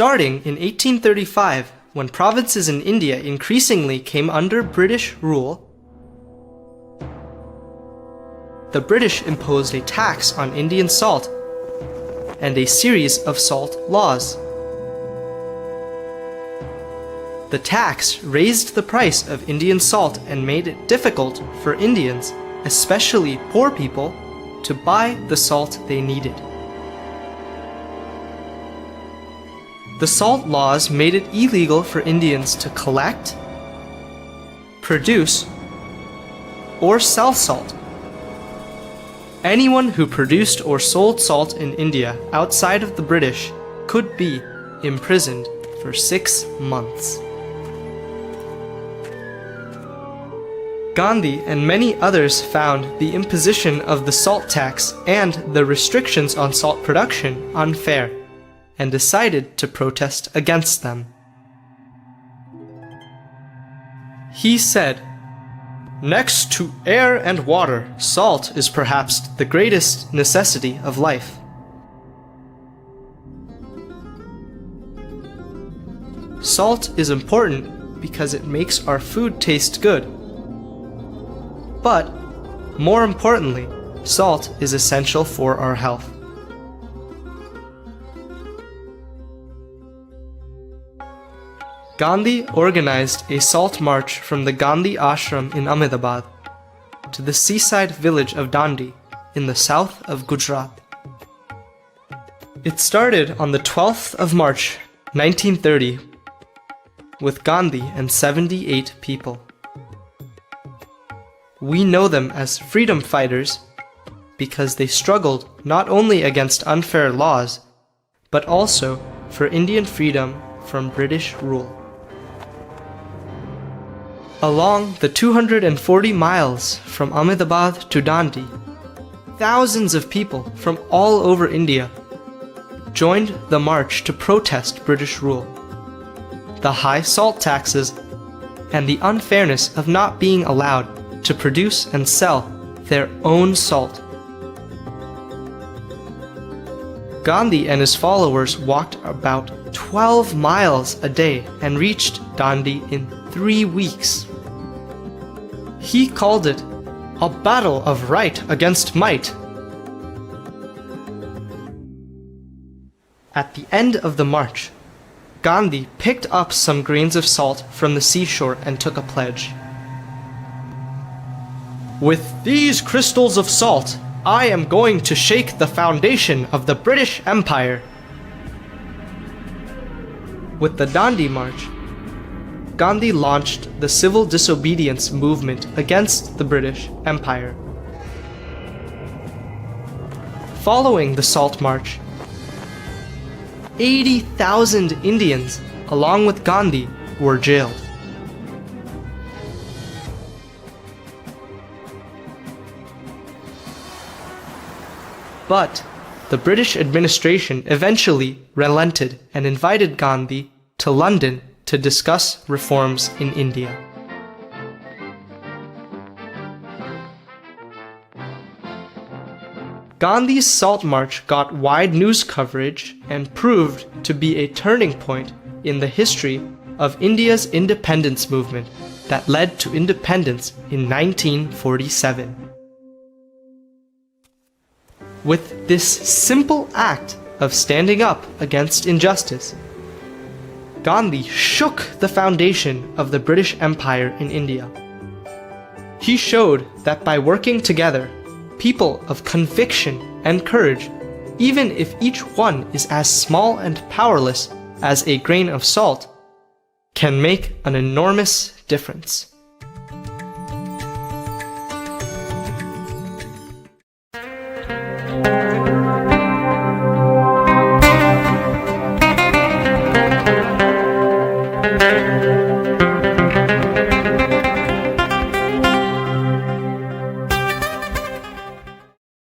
Starting in 1835, when provinces in India increasingly came under British rule, the British imposed a tax on Indian salt and a series of salt laws. The tax raised the price of Indian salt and made it difficult for Indians, especially poor people, to buy the salt they needed. The salt laws made it illegal for Indians to collect, produce, or sell salt. Anyone who produced or sold salt in India outside of the British could be imprisoned for 6 months. Gandhi and many others found the imposition of the salt tax and the restrictions on salt production unfair, and decided to protest against them. He said, "Next to air and water, salt is perhaps the greatest necessity of life. Salt is important because it makes our food taste good. But, more importantly, salt is essential for our health." Gandhi organized a salt march from the Gandhi ashram in Ahmedabad to the seaside village of Dandi in the south of Gujarat. It started on the 12th of March, 1930, with Gandhi and 78 people. We know them as freedom fighters because they struggled not only against unfair laws, but also for Indian freedom from British rule. Along the 240 miles from Ahmedabad to Dandi, thousands of people from all over India joined the march to protest British rule, the high salt taxes, and the unfairness of not being allowed to produce and sell their own salt. Gandhi and his followers walked about 12 miles a day and reached Dandi in 3 weeks. He called it a battle of right against might. At the end of the march, Gandhi picked up some grains of salt from the seashore and took a pledge. "With these crystals of salt, I am going to shake the foundation of the British Empire." With the Dandi March, Gandhi launched the civil disobedience movement against the British Empire. Following the Salt March, 80,000 Indians, along with Gandhi, were jailed. But the British administration eventually relented and invited Gandhi to London to discuss reforms in India. Gandhi's Salt March got wide news coverage and proved to be a turning point in the history of India's independence movement that led to independence in 1947. With this simple act of standing up against injustice, Gandhi shook the foundation of the British Empire in India. He showed that by working together, people of conviction and courage, even if each one is as small and powerless as a grain of salt, can make an enormous difference.